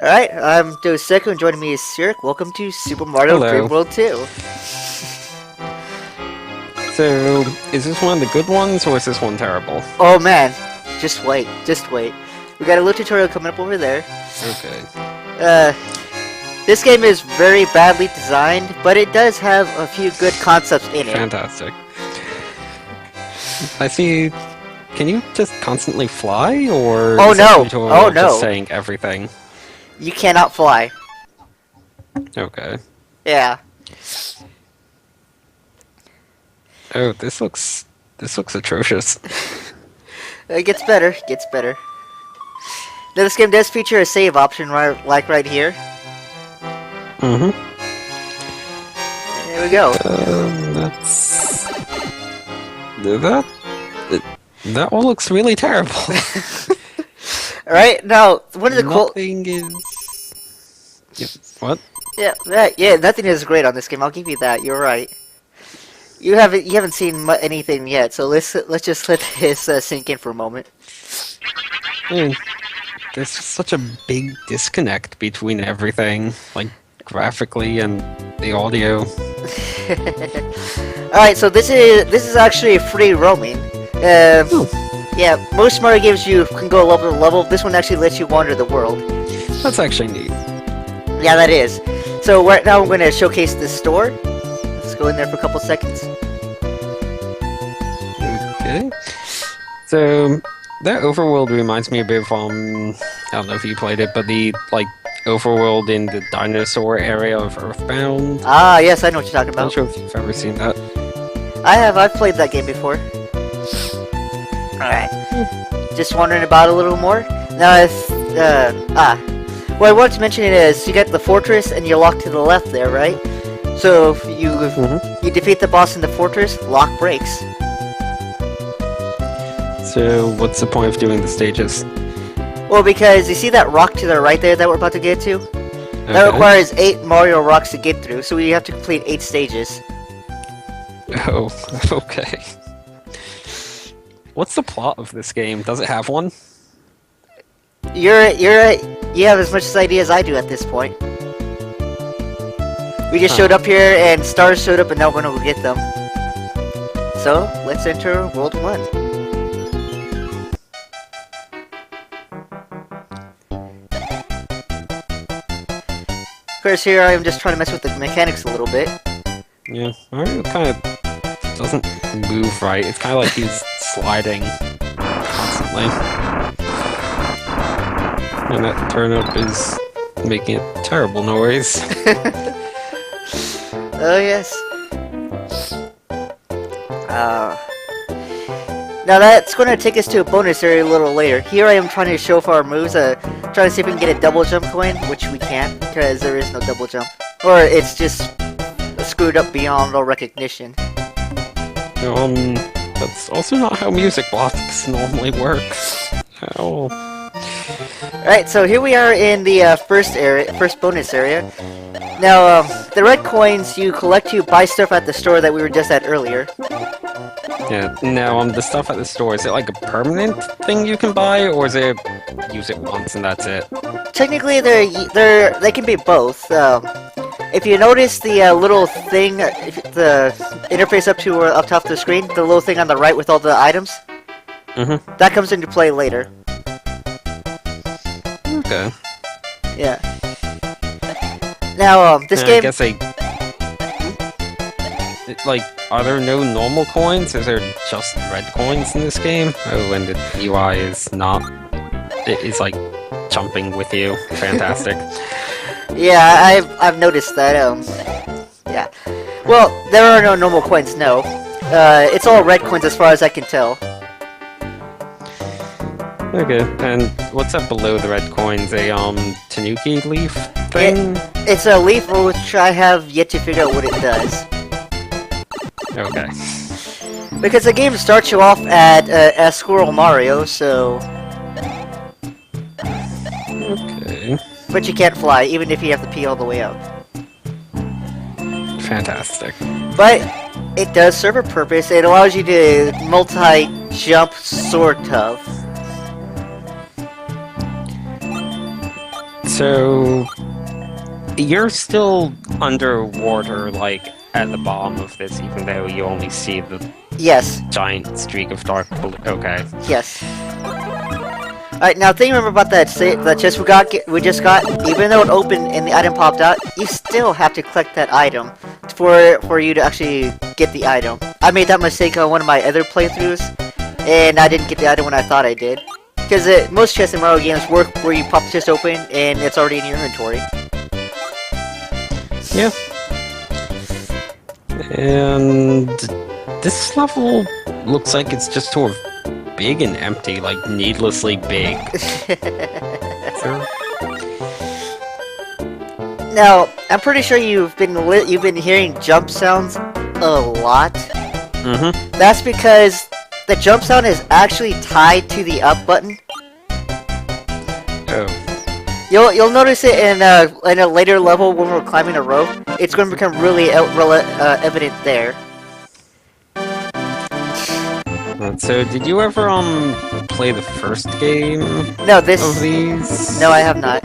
Alright, I'm Doseko and joining me is Sirik. Welcome to Super Mario Hello. Dreamworld 2. So, is this one of the good ones, or is this one terrible? Oh man, just wait, just wait. We got a little tutorial coming up over there. Okay. This game is very badly designed, but it does have a few good concepts in it. Fantastic. I see. Can you just constantly fly, or Oh is no! the tutorial Oh no! just saying everything? You cannot fly. Okay. Yeah. Oh, this looks atrocious. It gets better, gets better. Now this game does feature a save option like right here. Mm-hmm. There we go. That's that all looks really terrible. Alright, now one of the cool Nothing is. Yep. What? Yeah, nothing is great on this game. I'll give you that. You're right. You haven't seen anything yet, so let's just let this sink in for a moment. There's such a big disconnect between everything, like graphically and the audio. All right, so this is actually free roaming. Yeah, most Mario games you can go level to level. This one actually lets you wander the world. That's actually neat. Yeah, that is. So right now I'm going to showcase this store. Let's go in there for a couple seconds. Okay. So that overworld reminds me a bit of I don't know if you played it, but the overworld in the dinosaur area of Earthbound. Ah, yes, I know what you're talking I'm not about. sure if you've ever seen that. I've played that game before. Alright. Just wondering about a little more. Now, what I wanted to mention is you got the fortress and you're locked to the left there, right? So if you defeat the boss in the fortress, lock breaks. So what's the point of doing the stages? Well, because you see that rock to the right there that we're about to get to? That Okay. requires 8 Mario rocks to get through, so we have to complete 8 stages. Oh, okay. What's the plot of this game? Does it have one? You have as much idea as I do at this point. We just showed up here and stars showed up and now we're gonna go get them. So, let's enter World 1. Of course, here I am just trying to mess with the mechanics a little bit. Yeah, Mario kind of doesn't move right. It's kind of like he's sliding constantly. And that turnip is making a terrible noise. Oh yes. Now that's going to take us to a bonus area a little later. Here I am trying to show off our moves, trying to see if we can get a double jump coin, which we can't, because there is no double jump. Or it's just screwed up beyond all recognition. That's also not how music blocks normally works. How? Alright, so here we are in the first bonus area. Now, the red coins you collect to buy stuff at the store that we were just at earlier. Yeah, now, the stuff at the store, is it like a permanent thing you can buy, or is it use it once and that's it? Technically, they can be both. If you notice the little thing, the interface up top of the screen, the little thing on the right with all the items, that comes into play later. Okay. Yeah. Now, this game. I guess are there no normal coins? Is there just red coins in this game? Oh, and the UI is not. It is like jumping with you. Fantastic. Yeah, I've noticed that. Yeah. Well, there are no normal coins. No. It's all red coins as far as I can tell. Okay, and what's up below the red coins? A Tanuki leaf thing? It's a leaf which I have yet to figure out what it does. Okay. Because the game starts you off at as Squirrel Mario, so. Okay. But you can't fly, even if you have to pee all the way up. Fantastic. But it does serve a purpose. It allows you to multi-jump, sort of. So you're still underwater, like at the bottom of this, even though you only see the Yes. giant streak of dark blue. Okay. Yes. Alright, now thing remember about that chest we just got, even though it opened and the item popped out, you still have to collect that item for you to actually get the item. I made that mistake on one of my other playthroughs, and I didn't get the item when I thought I did. Because most chests in Mario games work where you pop the chest open and it's already in your inventory. Yeah. And this level looks like it's just sort of big and empty, like needlessly big. So, now, I'm pretty sure you've been hearing jump sounds a lot. mm-hmm. That's because the jump sound is actually tied to the up button. Oh. You'll notice it in a later level when we're climbing a rope. It's going to become really evident there. So, did you ever play the first game No, of these? No, I have not.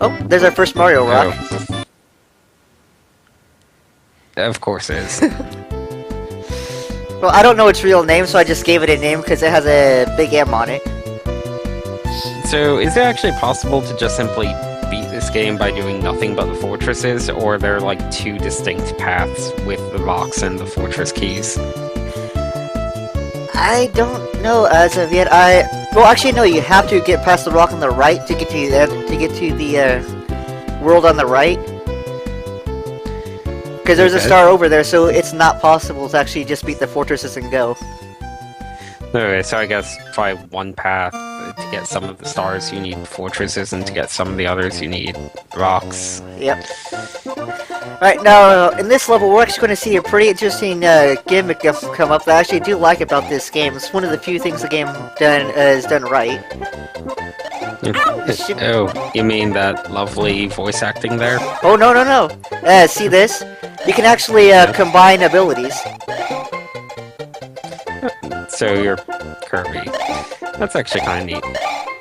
Oh, there's our first Mario rock. Oh. Of course it is. Well, I don't know its real name, so I just gave it a name because it has a big M on it. So, is it actually possible to just simply beat this game by doing nothing but the fortresses, or are there like two distinct paths with the rocks and the fortress keys? I don't know as of yet. Well, actually, no. You have to get past the rock on the right to get to the world on the right. Because there's a star over there, so it's not possible to actually just beat the fortresses and go. Okay, so I guess probably one path to get some of the stars you need fortresses, and to get some of the others you need rocks. Yep. Alright, now in this level we're actually going to see a pretty interesting gimmick come up that I actually do like about this game. It's one of the few things the game is done right. Oh, you mean that lovely voice acting there? Oh, no. See this? You can actually combine abilities. So you're Kirby. That's actually kind of neat.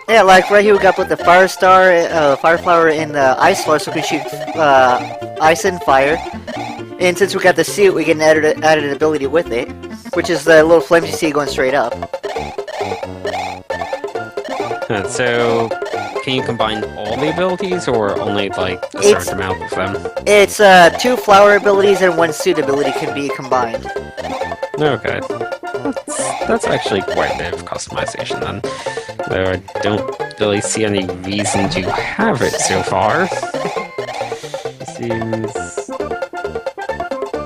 Yeah, like right here we got both the Fire Star, Fire Flower, and the Ice Flower, so we can shoot ice and fire. And since we got the suit, we get an added ability with it, which is the little flames you see going straight up. So, can you combine all the abilities, or only like a certain amount of them? It's 2 flower abilities and 1 suit ability can be combined. Okay. That's actually quite a bit of customization then. Though I don't really see any reason to have it so far. Seems...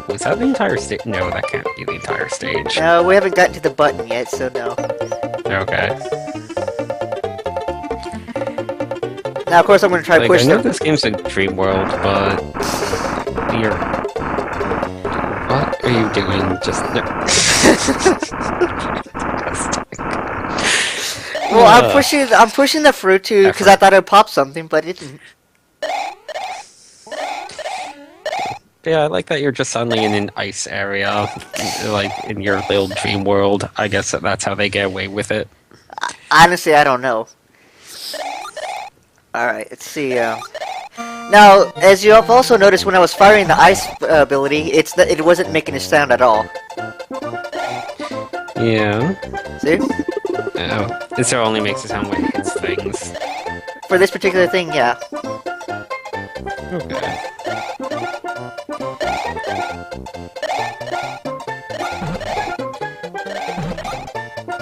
Was that the entire stage? No, that can't be the entire stage. No, we haven't gotten to the button yet, so no. Okay. Now, of course, I'm going to try to push I know them. this game's a Dreamworld, but... You're... What are you doing? Just... No. Well, I'm pushing the fruit too because I thought I'd pop something, but it didn't. Yeah, I like that you're just suddenly in an ice area, like in your little dream world. I guess that's how they get away with it. Honestly, I don't know. Alright, let's see. Now, as you have also noticed, when I was firing the ice ability, it wasn't making a sound at all. Yeah. See? Oh, this only makes it sound when it hits things. For this particular thing, yeah. Okay.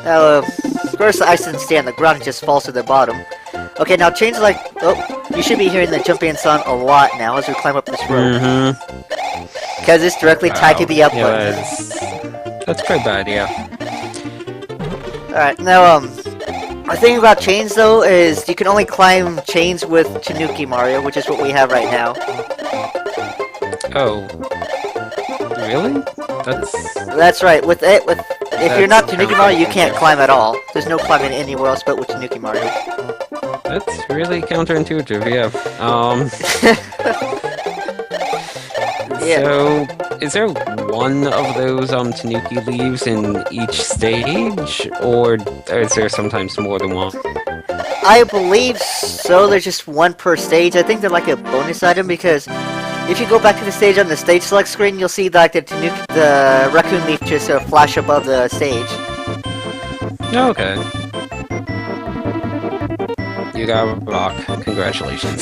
Now, of course, the ice doesn't stay on the ground; it just falls to the bottom. Okay, now change like. Oh, you should be hearing the jumping sound a lot now as we climb up this rope. Mm-hmm. Because it's directly tied to the up button. That's quite bad, yeah. Alright, now, the thing about chains, though, is you can only climb chains with Tanuki Mario, which is what we have right now. Oh. Really? That's right. If you're not Tanuki Mario, you can't climb at all. There's no climbing anywhere else but with Tanuki Mario. That's really counterintuitive, yeah. Yeah. So, is there one of those Tanuki leaves in each stage, or is there sometimes more than one? I believe so. There's just one per stage. I think they're like a bonus item because if you go back to the stage on the stage select screen, you'll see like the raccoon leaf just flash above the stage. Okay. You got a rock. Congratulations.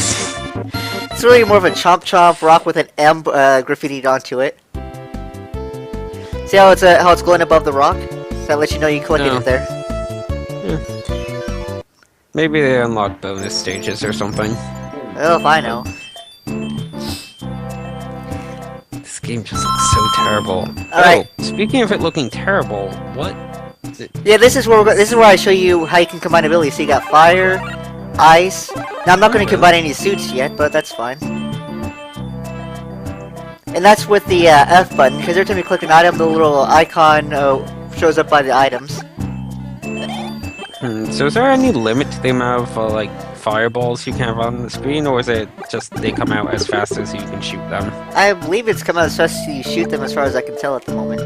It's really more of a chomp chomp rock with an M graffitied onto it. See how it's glowing above the rock? That lets you know you collected No. it there. Maybe they unlock bonus stages or something. Oh, if I know. This game just looks so terrible. Alright. Oh, speaking of it looking terrible, what? Yeah, this is where I show you how you can combine abilities. So you got fire, ice. Now I'm not going to combine any suits yet, but that's fine. And that's with the F button, because every time you click an item, the little icon shows up by the items. So is there any limit to the amount of like fireballs you can have on the screen, or is it just they come out as fast as you can shoot them? I believe it's come out as fast as you shoot them, as far as I can tell at the moment.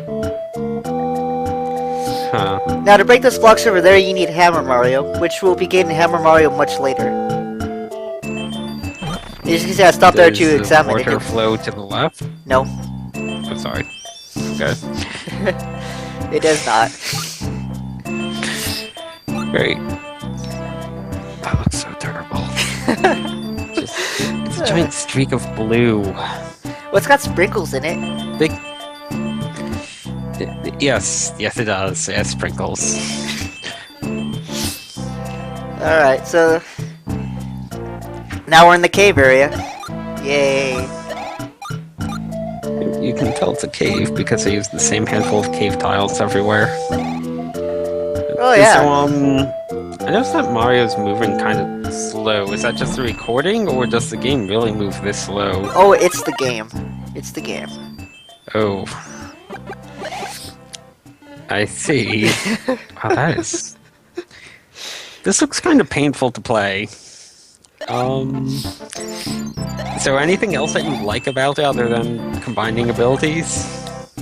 Huh. Now to break those blocks over there, you need Hammer Mario, which will begin Hammer Mario much later. You can see I stopped there to examine Does the it. water flow to the left? No, Oh, sorry. Okay. it does not. Great. That looks so terrible. It's a giant streak of blue. Well, it's got sprinkles in it. Yes, it does. It has sprinkles. Alright, so... Now we're in the cave area. Yay. You can tell it's a cave because they use the same handful of cave tiles everywhere. Oh yeah. So, I noticed that Mario's moving kind of slow. Is that just the recording, or does the game really move this slow? Oh, it's the game. It's the game. Oh. I see. Wow, that is... This looks kind of painful to play. So anything else that you like about it other than combining abilities?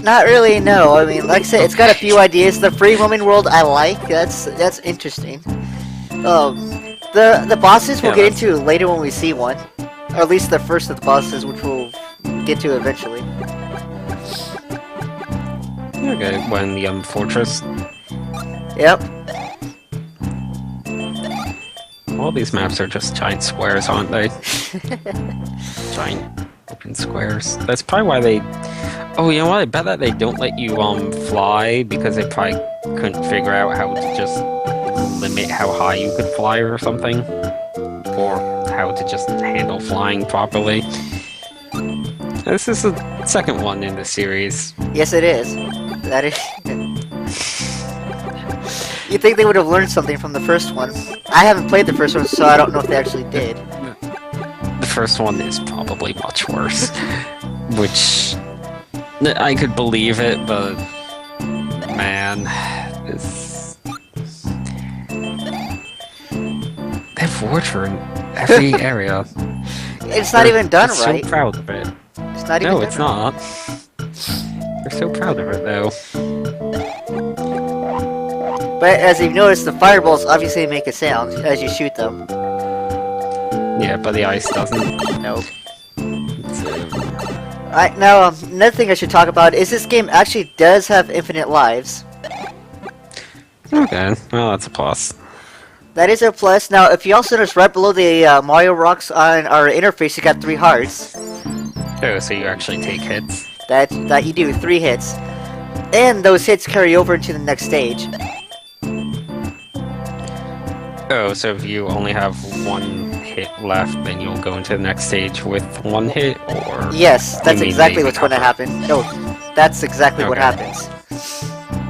Not really, no. I mean, like I said, it's got a few ideas. The free roaming world I like. That's interesting. The bosses we'll get into later when we see one. Or at least the first of the bosses, which we'll get to eventually. Okay, when the fortress. Yep. All these maps are just giant squares, aren't they? Giant open squares. That's probably why they... Oh, you know what? I bet that they don't let you fly because they probably couldn't figure out how to just limit how high you could fly or something. Or how to just handle flying properly. This is the second one in the series. Yes, it is. That is... You'd think they would have learned something from the first one. I haven't played the first one, so I don't know if they actually did. The first one is probably much worse. Which... I could believe it, but... Man... This... They have water in every area. It's not even done right. So proud of it. It's not even No, done it's right. not. They're so proud of it, though. But as you've noticed, the fireballs obviously make a sound as you shoot them. Yeah, but the ice doesn't. Nope. It's, Alright, now another thing I should talk about is this game actually does have infinite lives. Okay, well, that's a plus. That is a plus. Now, if you also notice right below the Mario rocks on our interface, you got 3 hearts. Oh, so you actually take hits? That you do, 3 hits. And those hits carry over into the next stage. Oh, so if you only have 1 hit left, then you'll go into the next stage with 1 hit, or... Yes, that's exactly what's going to cover? happen. No, that's exactly what Okay. happens.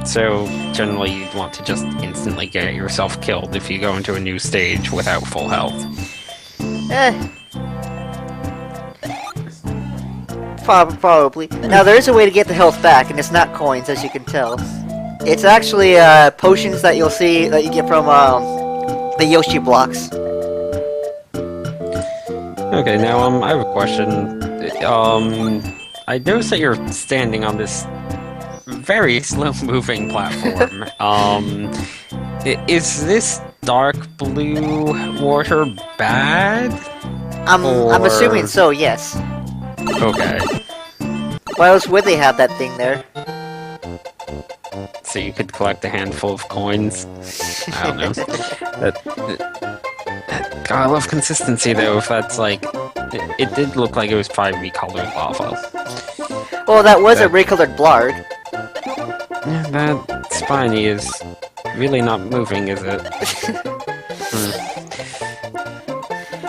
So, generally, you'd want to just instantly get yourself killed if you go into a new stage without full health. Probably. Now, there is a way to get the health back, and it's not coins, as you can tell. It's actually potions that you'll see that you get from the Yoshi blocks. Okay, now, I have a question. I noticed that you're standing on this very slow-moving platform. Is this dark blue water bad? I'm assuming Or- so. Yes. Okay. Why else would they have that thing there? So you could collect a handful of coins. I don't know. God, I love consistency though. If that's like, it did look like it was probably recolored lava. Well, that was a That- recolored Blarg. Yeah, that spiny is really not moving, is it?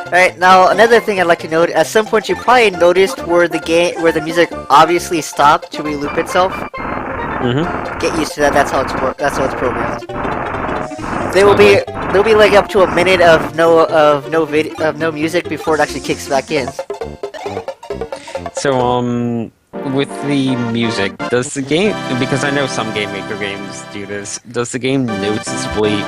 Alright, now another thing I'd like to note, at some point you probably noticed where the music obviously stopped to reloop itself. Mm-hmm. Get used to that, that's how it's programmed. There'll be like up to a minute of no music before it actually kicks back in. So, with the music, does the game, because I know some Game Maker games do this, does the game noticeably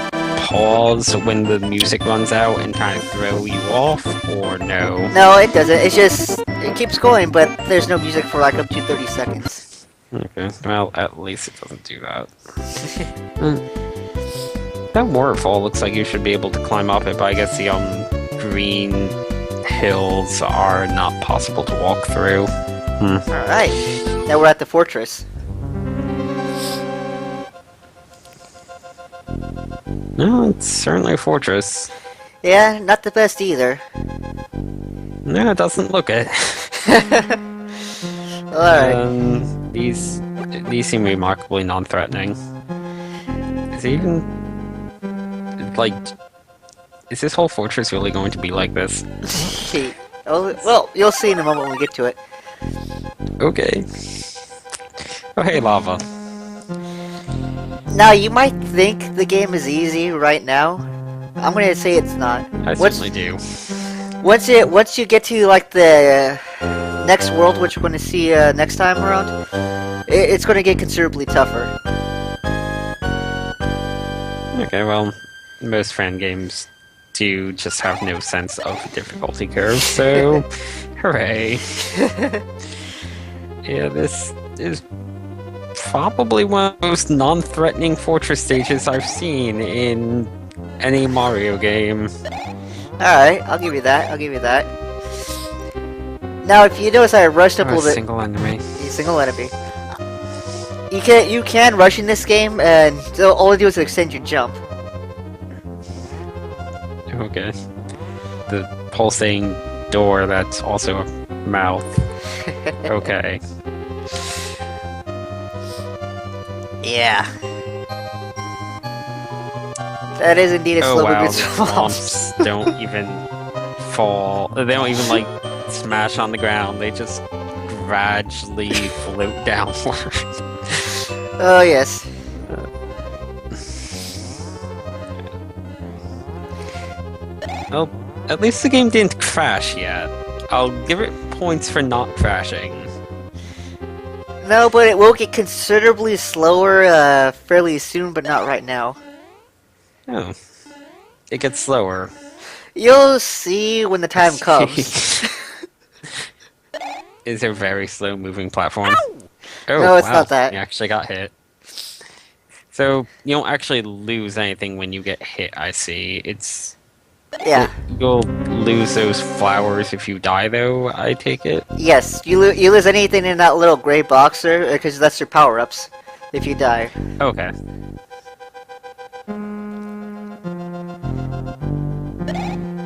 pause when the music runs out and kind of throw you off, or no? No, it doesn't. It keeps going, but there's no music for like up to 30 seconds. Okay, well, at least it doesn't do that. That waterfall looks like you should be able to climb up it, but I guess the green hills are not possible to walk through. Alright, now we're at the fortress. No, it's certainly a fortress. Yeah, not the best either. No, it doesn't look it. Alright. These seem remarkably non-threatening. Is it even like? Is this whole fortress really going to be like this? Oh, well, you'll see in a moment when we get to it. Okay. Oh hey, lava. Now, you might think the game is easy right now. I'm gonna say it's not. I certainly do. Once you get to like the next world, which we're gonna see next time around, it's gonna get considerably tougher. Okay, well, most fan games do just have no sense of difficulty curve, so hooray. Yeah, this is probably one of the most non-threatening fortress stages I've seen in any Mario game. Alright, I'll give you that. Now, if you notice, I rushed up a little bit. Single enemy. Single enemy. You can rush in this game, and all you do is extend your jump. Okay. The pulsating door that's also a mouth. Okay. Yeah. That is indeed a Oh slow wow, moving the swamp. swamps don't even fall. They don't even like smash on the ground. They just gradually float downward. Oh yes. Well, at least the game didn't crash yet. I'll give it points for not crashing. No, but it will get considerably slower fairly soon, but not right now. Oh. It gets slower. You'll see when the time comes. Is a very slow moving platform. Oh, No, it's wow. not that. You actually got hit. So, you don't actually lose anything when you get hit, I see. It's... Yeah. You'll lose those flowers if you die, though, I take it? Yes, you lose anything in that little gray box there, because that's your power-ups, if you die. Okay.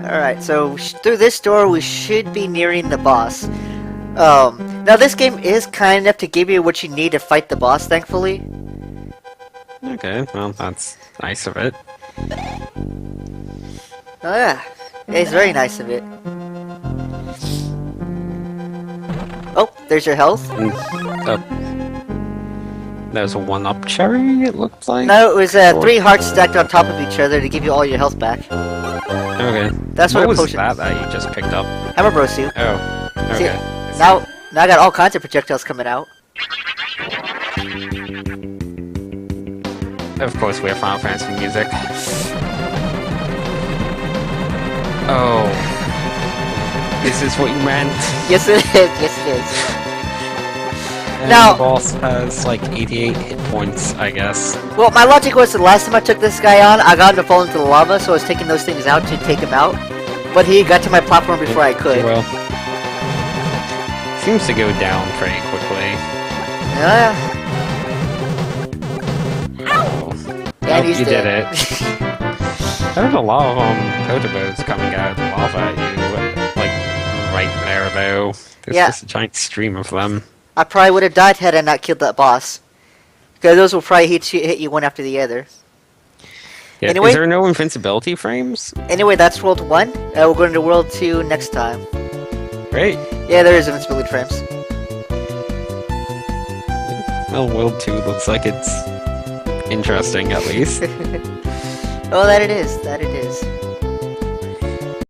Alright, so through this door we should be nearing the boss. Now this game is kind enough to give you what you need to fight the boss, thankfully. Okay, well, that's nice of it. Oh yeah, it's very nice of it. Oh, there's your health. There's a one-up cherry, it looked like? No, it was 3 hearts stacked on top of each other to give you all your health back. Okay. That's what what a was potion. that you just picked up? Hammer Bro suit. Oh, See, okay. now I got all kinds of projectiles coming out. Of course, we have Final Fantasy music. Oh. This is what you meant? Yes it is, yes it is. And Now- the boss has like 88 hit points, I guess. Well, my logic was the last time I took this guy on, I got him to fall into the lava, so I was taking those things out to take him out. But he got to my platform before I could. Well, seems to go down pretty quickly. Yeah. Oh, Yeah, nope, he's you did dead. it. There's a lot of Potobos coming out of the lava at you, like right there though. There's Yeah. just a giant stream of them. I probably would have died had I not killed that boss. Because those will probably hit you one after the other. Yeah, Anyway- is there no invincibility frames? Anyway, that's World 1. We'll go into World 2 next time. Great. Yeah, there is invincibility frames. Well, World 2 looks like it's interesting at least. Oh, that it is. That it is.